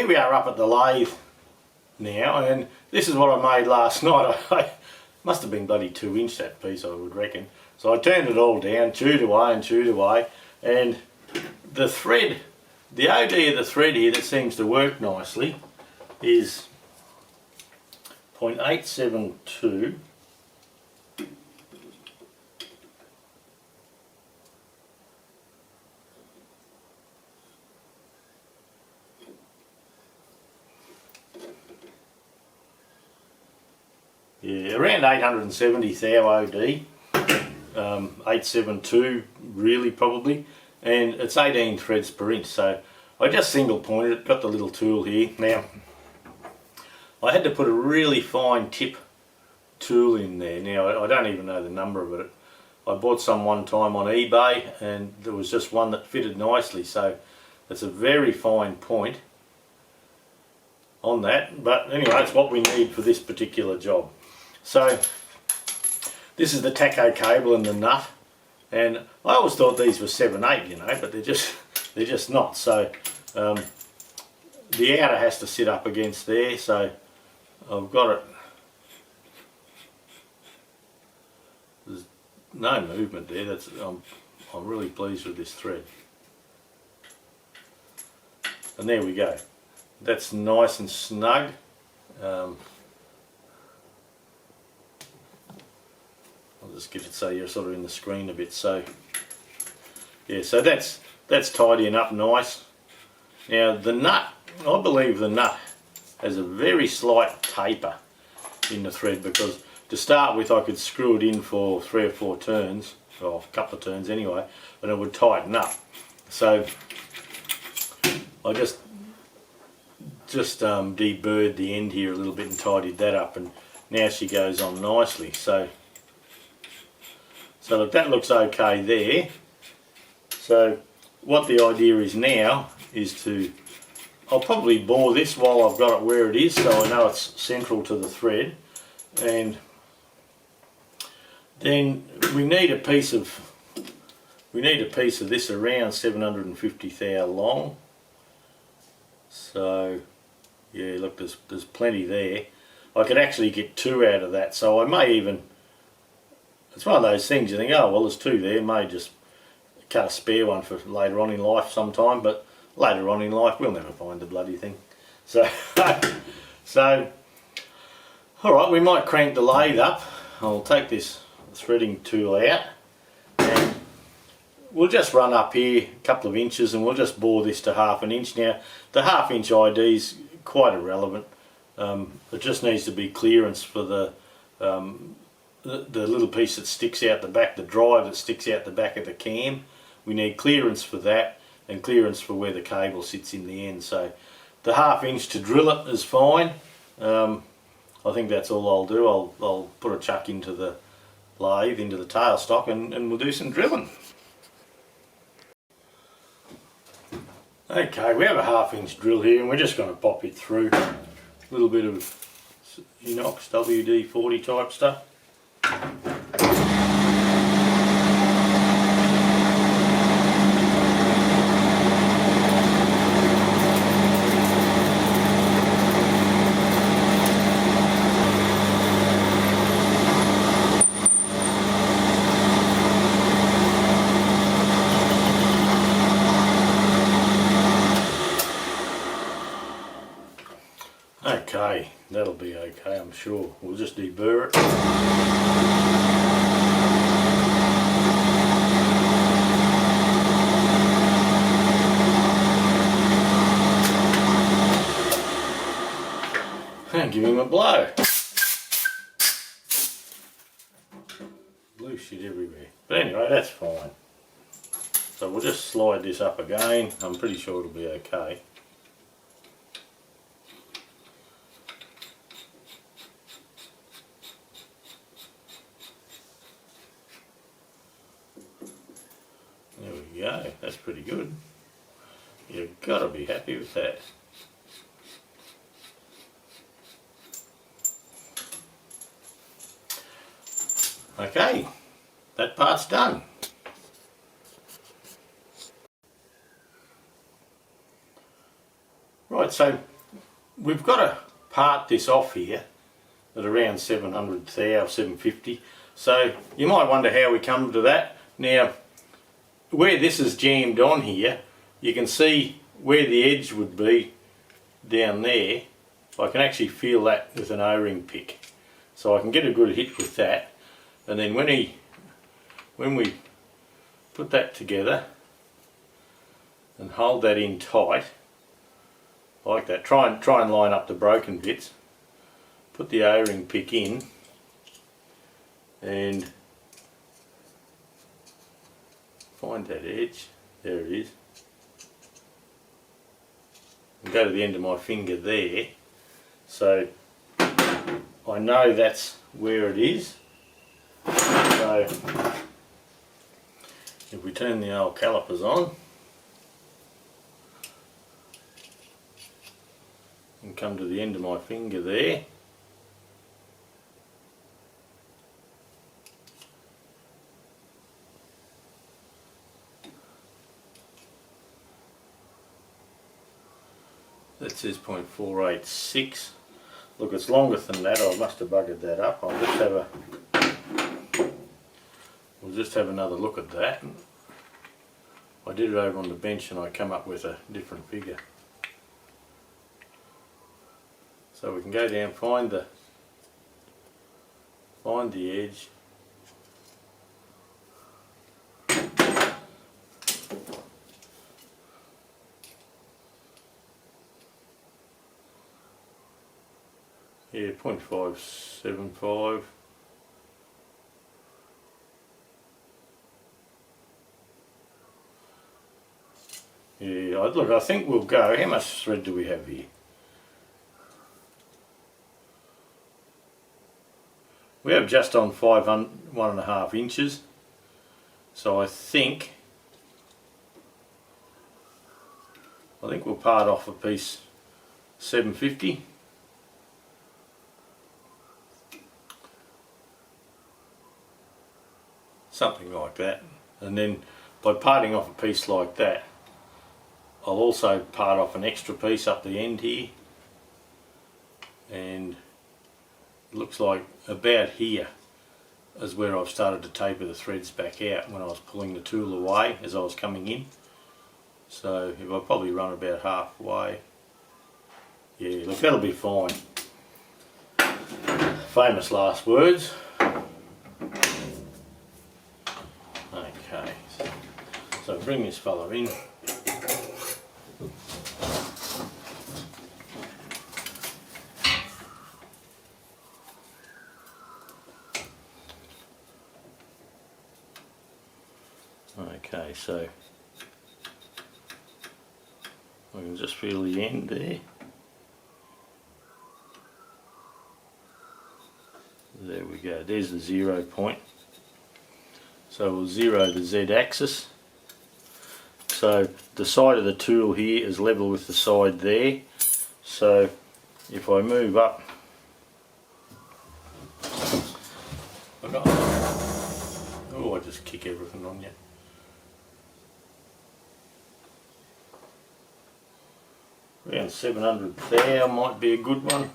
here we are up at the lathe now, and this is what I made last night. I must have been bloody 2-inch that piece, I would reckon. So I turned it all down, chewed away, and the thread, the OD of the thread here that seems to work nicely is 0.872. Yeah, around 870 thou OD, 872 really probably, and it's 18 threads per inch. So I just single pointed it, got the little tool here. Now I had to put a really fine tip tool in there. Now I don't even know the number of it. I bought some one time on eBay and there was just one that fitted nicely, so it's a very fine point on that, but anyway, it's what we need for this particular job. So this is the Tacho cable and the nut, and I always thought these were 7/8, you know, but they're just not. So the outer has to sit up against there, so I've got it. There's no movement there. That's I'm really pleased with this thread. And there we go. That's nice and snug. I'll just get it so you're sort of in the screen a bit. So yeah, so that's tidying up nice. Now the nut, I believe the nut has a very slight taper in the thread, because to start with I could screw it in for 3 or 4 turns, or a couple of turns anyway, and it would tighten up. So I just deburred the end here a little bit and tidied that up, and now she goes on nicely. So look, that looks okay there. So what the idea is now is to, I'll probably bore this while I've got it where it is, so I know it's central to the thread, and then we need a piece of this around 750 thou long. So yeah, look, there's plenty there. I could actually get 2 out of that, so I may even, it's one of those things you think, oh well, there's 2 there, may just cut a spare one for later on in life sometime, but later on in life we'll never find the bloody thing. So alright, we might crank the lathe up. I'll take this threading tool out and we'll just run up here a couple of inches and we'll just bore this to 1/2 inch. Now the 1/2 inch ID is quite irrelevant. It just needs to be clearance for the little piece that sticks out the back, the drive that sticks out the back of the cam. We need clearance for that and clearance for where the cable sits in the end. So the 1/2 inch to drill it is fine. I think that's all I'll do. I'll put a chuck into the lathe, into the tailstock, and we'll do some drilling. Okay, we have a 1/2 inch drill here and we're just going to pop it through. A little bit of inox WD-40 type stuff. Okay, that'll be okay, I'm sure. We'll just deburr it. And give him a blow. Blue shit everywhere. But anyway, that's fine. So we'll just slide this up again. I'm pretty sure it'll be okay. There we go, that's pretty good. You've got to be happy with that. Okay, that part's done. Right, so we've got to part this off here at around 700 thou, 750. So you might wonder how we come to that. Now, where this is jammed on here, you can see where the edge would be down there. I can actually feel that with an O-ring pick. So I can get a good hit with that. And then when we put that together and hold that in tight, like that, try and line up the broken bits, put the O-ring pick in and find that edge, there it is, and go to the end of my finger there, so I know that's where it is. So if we turn the old calipers on and come to the end of my finger there, that says 0.486. Look, it's longer than that. I must have buggered that up. We'll just have another look at that. I did it over on the bench and I come up with a different figure. So we can go down, find the edge. Yeah, 0.575. Yeah, look, I think we'll go. How much thread do we have here? We have just on 1.5 inches. So I think we'll part off a piece 750. Something like that. And then by parting off a piece like that, I'll also part off an extra piece up the end here, and it looks like about here is where I've started to taper the threads back out when I was pulling the tool away as I was coming in. So if I probably run about halfway, yeah, look, that'll be fine. Famous last words. Okay, so bring this fella in. Okay, so I can just feel the end there. There we go, there's the 0 point. So we'll zero the Z axis. So the side of the tool here is level with the side there. So if I move up, oh, I just kick everything on you. Around 700 thou might be a good one.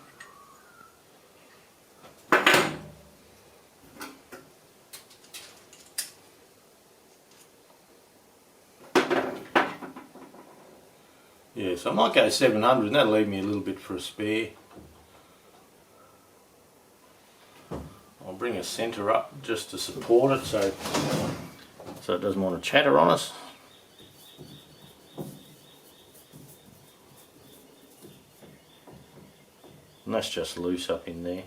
Yeah, so I might go 700 and that'll leave me a little bit for a spare. I'll bring a centre up just to support it so it doesn't want to chatter on us. And that's just loose up in there.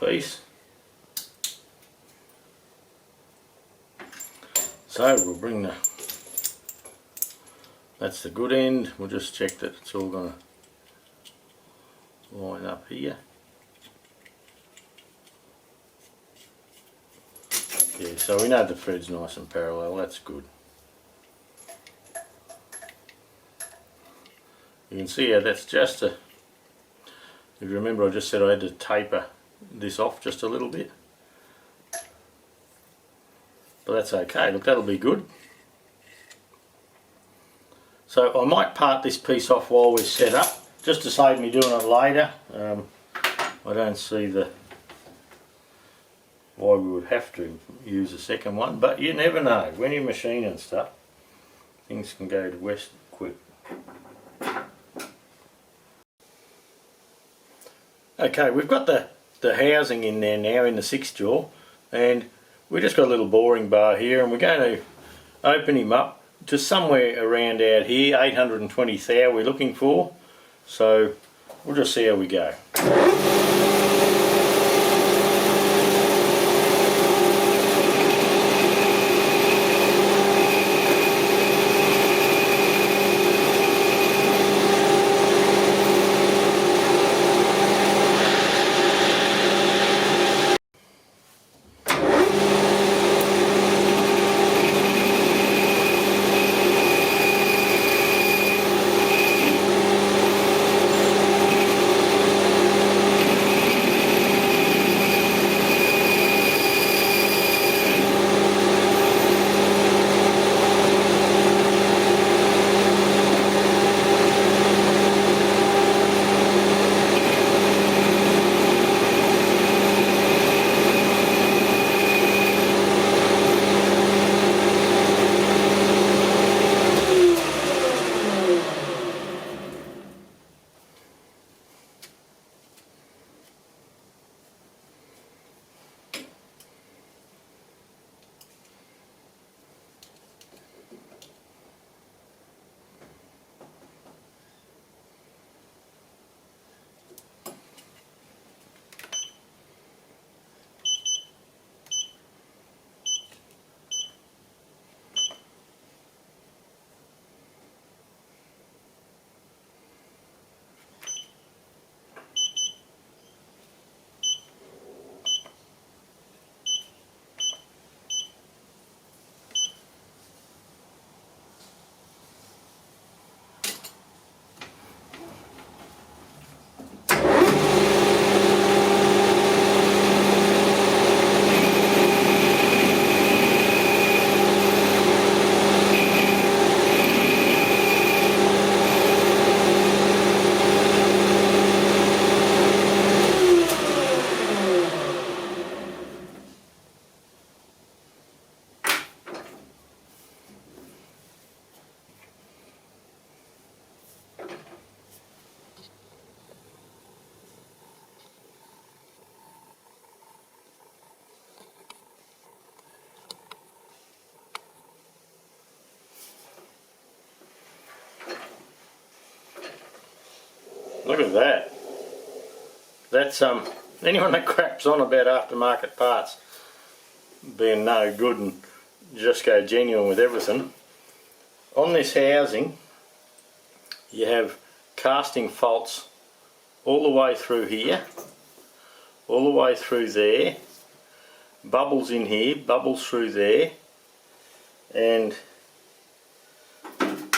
piece. So we'll bring that's the good end. We'll just check that it's all going to line up here. Yeah, so we know the thread's nice and parallel, that's good. You can see how that's just if you remember, I just said I had to taper this off just a little bit. But that's okay, look, that'll be good. So I might part this piece off while we're set up, just to save me doing it later. I don't see why we would have to use a second one, but you never know. When you're machining stuff, things can go to west quick. Okay, we've got the housing in there now in the 6-jaw, and we just got a little boring bar here, and we're going to open him up to somewhere around out here, 820 thou we're looking for, so we'll just see how we go. Look at that. That's anyone that craps on about aftermarket parts being no good and just go genuine with everything. On this housing you have casting faults all the way through here, all the way through there, bubbles in here, bubbles through there, and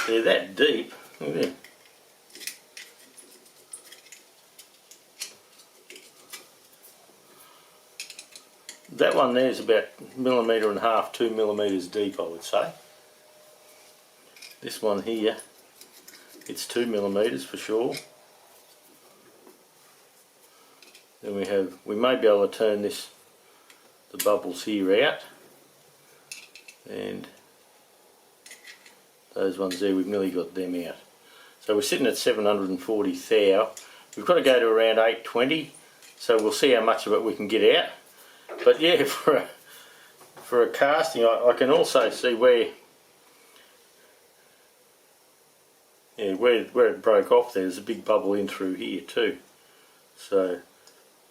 they're that deep. Look at that. That one there is about 1.5 mm, 2 millimeters deep, I would say. This one here, it's 2 millimeters for sure. Then we may be able to turn the bubbles here out, and those ones there, we've nearly got them out. So we're sitting at 740 thou. We've got to go to around 820, so we'll see how much of it we can get out. But yeah, for a casting, I can also see where it broke off. There's a big bubble in through here too. So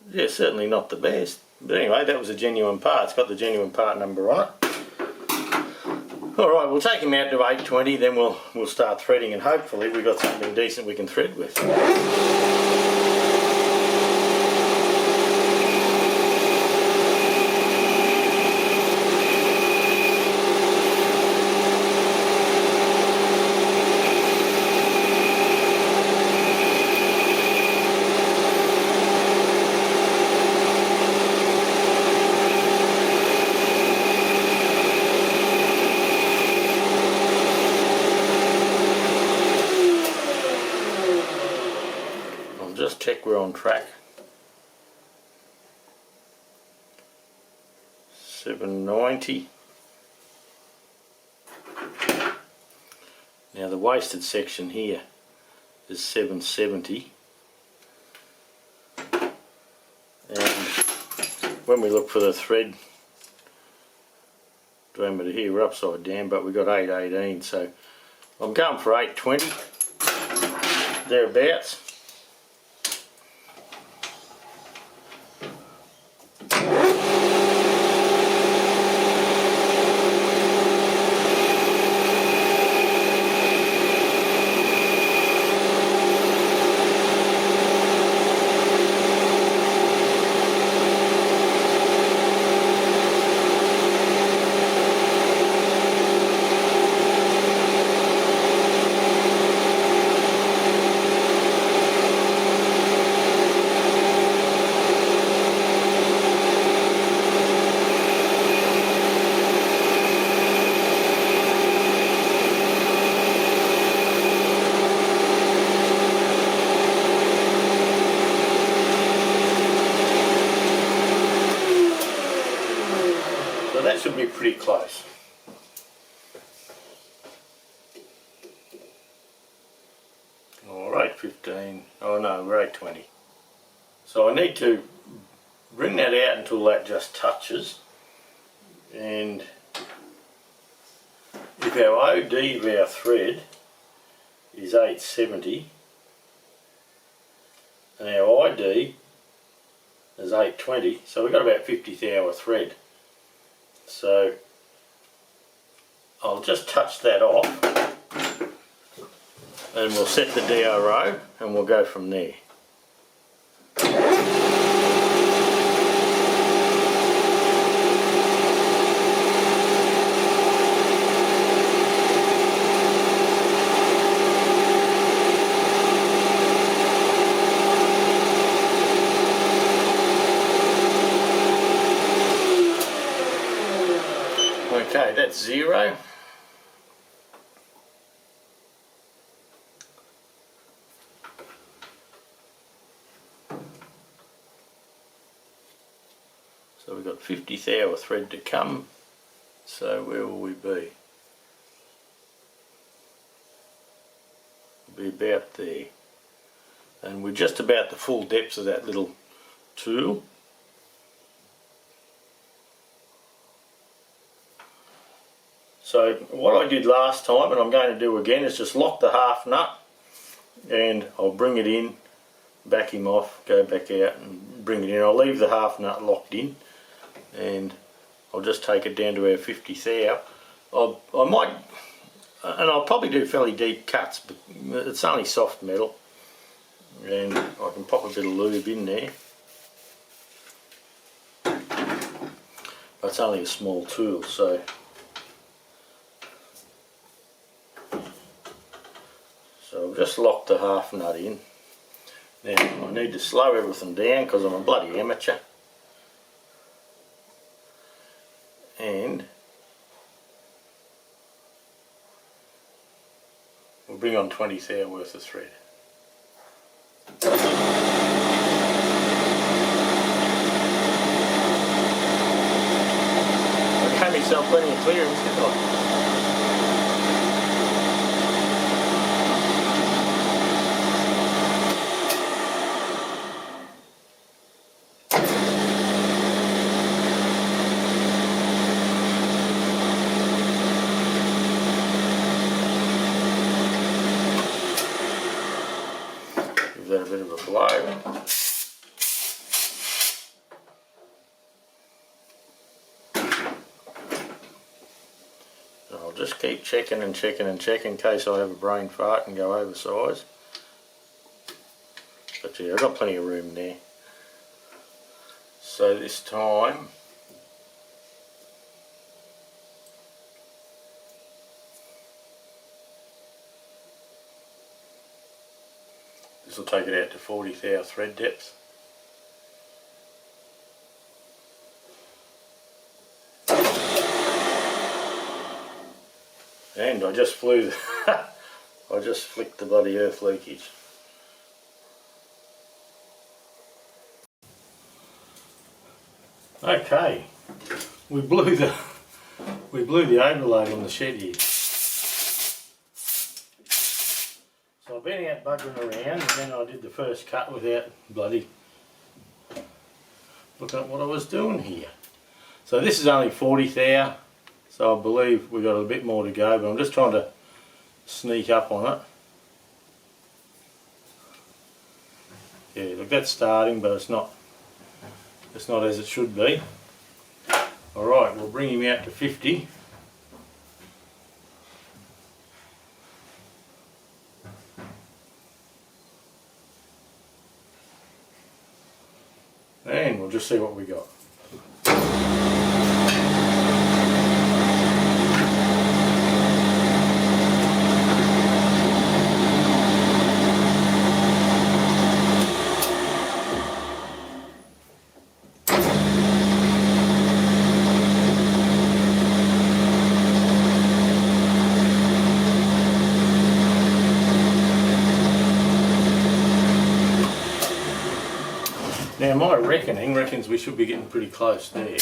Yeah, certainly not the best. But anyway, that was a genuine part. It's got the genuine part number on it. Alright, we'll take him out to 820, then we'll start threading, and hopefully we've got something decent we can thread with. Just check we're on track. 790. Now the wasted section here is 770, and when we look for the thread diameter here, we're upside down, but we've got 818, so I'm going for 820 thereabouts. So that should be pretty close. Alright, 15. Oh no, we're 820. So I need to bring that out until that just touches. And if our OD of our thread is 870 and our ID is 820, so we've got about 50th hour thread. So I'll just touch that off and we'll set the DRO and we'll go from there. Okay, that's 0. So we've got 50th hour thread to come, so where will we be? We'll be about there. And we're just about the full depth of that little tool. So what I did last time, and I'm going to do again, is just lock the half nut, and I'll bring it in, back him off, go back out and bring it in. I'll leave the half nut locked in, and I'll just take it down to our 50th hour. I might, and I'll probably do fairly deep cuts, but it's only soft metal, and I can pop a bit of lube in there. But it's only a small tool, so I've just locked the half nut in. Now I need to slow everything down because I'm a bloody amateur. And we'll bring on 20th hour worth of thread. I gave myself plenty of clearance, didn't I? That a bit of a blow. I'll just keep checking and checking and checking in case I have a brain fart and go oversize. But yeah, I've got plenty of room there. So this time, this will take it out to 40 thou thread depth. And I just flew, I just flicked the bloody earth leakage. Okay, we blew the overload on the shed here. So I've been out buggering around, and then I did the first cut without bloody looking at what I was doing here. So this is only 40 thou, so I believe we've got a bit more to go, but I'm just trying to sneak up on it. Yeah, look, that's starting, but it's not as it should be. Alright, we'll bring him out to 50. And we'll just see what we got. Now my reckoning reckons we should be getting pretty close there.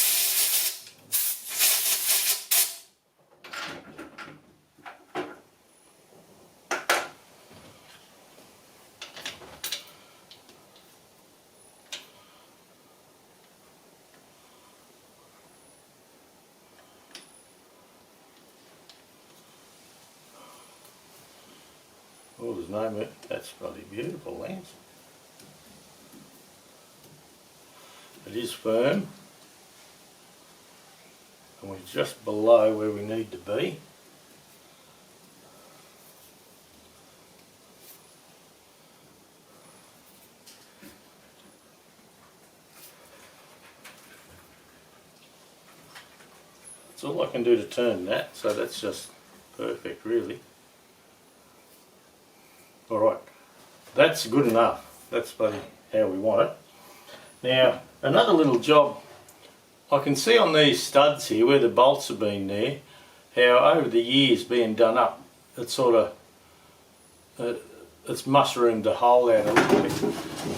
Oh, there's no more. That's bloody beautiful, Lance. It is firm, and we're just below where we need to be. That's all I can do to turn that, so that's just perfect really. Alright, that's good enough. That's bloody how we want it. Now, another little job, I can see on these studs here where the bolts have been there, how over the years being done up, it's sort of, it's mushroomed the hole out a little bit.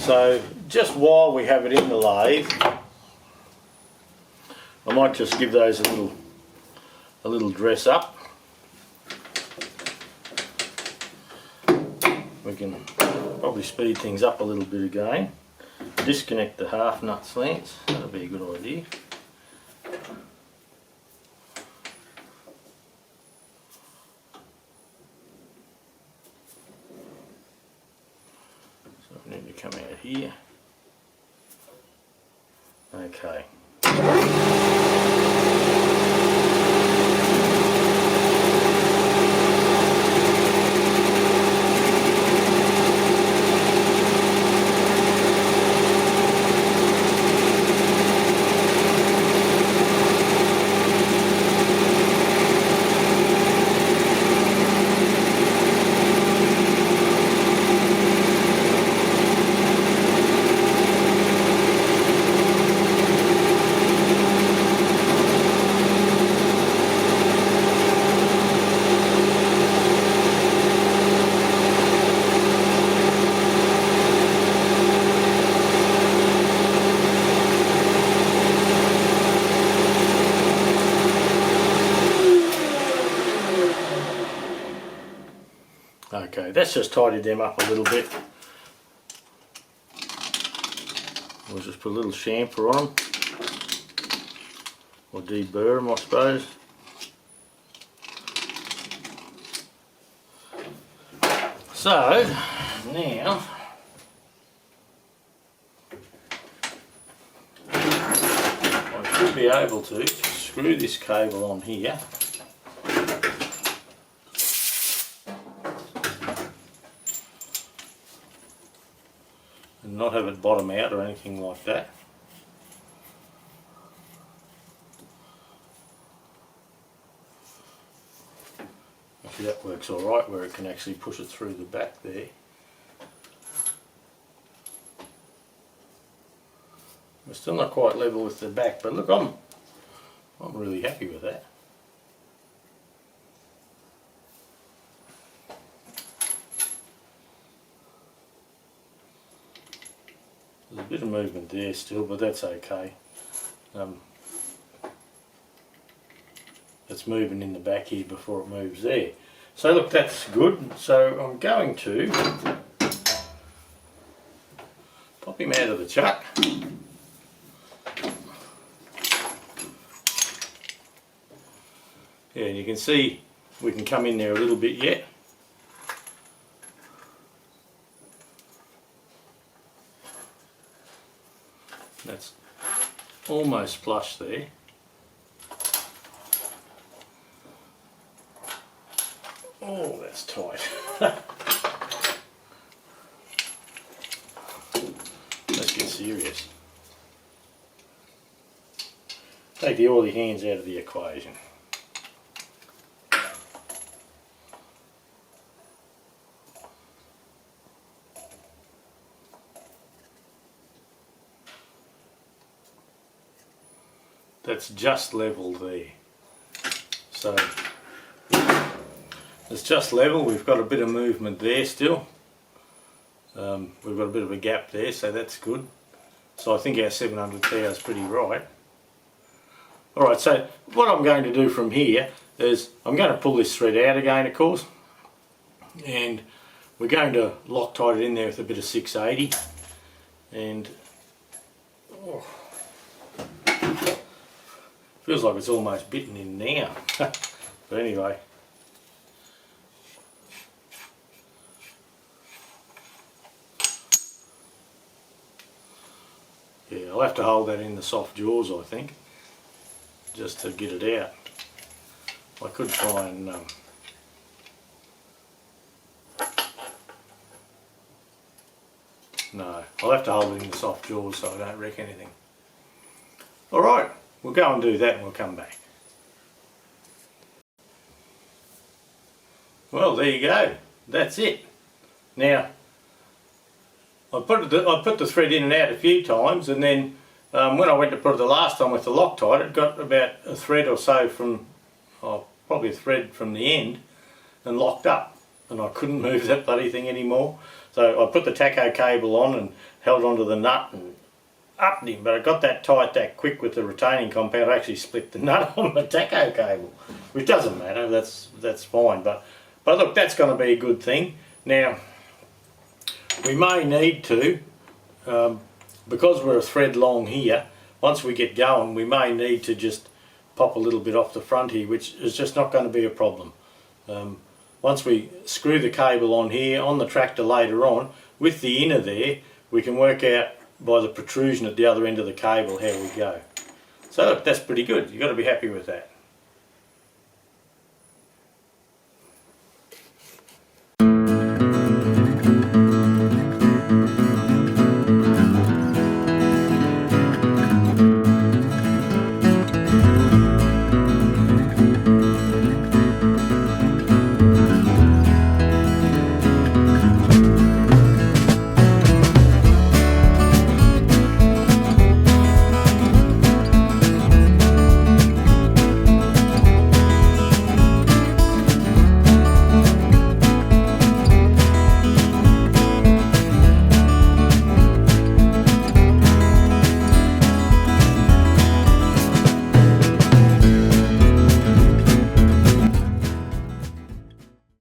So, just while we have it in the lathe, I might just give those a little dress up. We can probably speed things up a little bit again. Disconnect the half nut slants, that'll be a good idea. So we need to come out here. Okay. Okay, that's just tidied them up a little bit. We'll just put a little chamfer on them, or deburr them I suppose. So, now I should be able to screw this cable on here. and not have it bottom out or anything like that. Actually that works alright where it can actually push it through the back there. We're still not quite level with the back, but look, I'm really happy with that. There's a bit of movement there still, but that's okay. It's moving in the back here before it moves there. So look, that's good. So I'm going to pop him out of the chuck. Yeah, and you can see we can come in there a little bit yet. That's almost flush there. Oh, that's tight. Let's get serious. Take the oily hands out of the equation. That's just level there. So it's just level. We've got a bit of movement there still. We've got a bit of a gap there, so that's good. So I think our 700 thou is pretty right. Alright, so what I'm going to do from here is I'm going to pull this thread out again, of course, and we're going to Loctite it in there with a bit of 680, and feels like it's almost bitten in now. But anyway. Yeah, I'll have to hold that in the soft jaws, I think, just to get it out. I could try and no, I'll have to hold it in the soft jaws so I don't wreck anything. Alright, we'll go and do that and we'll come back. Well, there you go. That's it. Now, I put the thread in and out a few times, and then when I went to put it the last time with the Loctite, it got about a thread or so from, probably a thread from the end, and locked up, and I couldn't move that bloody thing anymore. So I put the Tacho cable on and held onto the nut and upped him, but I got that tight that quick with the retaining compound. I actually split the nut on the Tacho cable, which doesn't matter. That's fine. But look, that's going to be a good thing. Now, we may need to, because we're a thread long here, once we get going, we may need to just pop a little bit off the front here, which is just not going to be a problem. Once we screw the cable on here, on the tractor later on, with the inner there, we can work out by the protrusion at the other end of the cable how we go. So look, that's pretty good. You've got to be happy with that.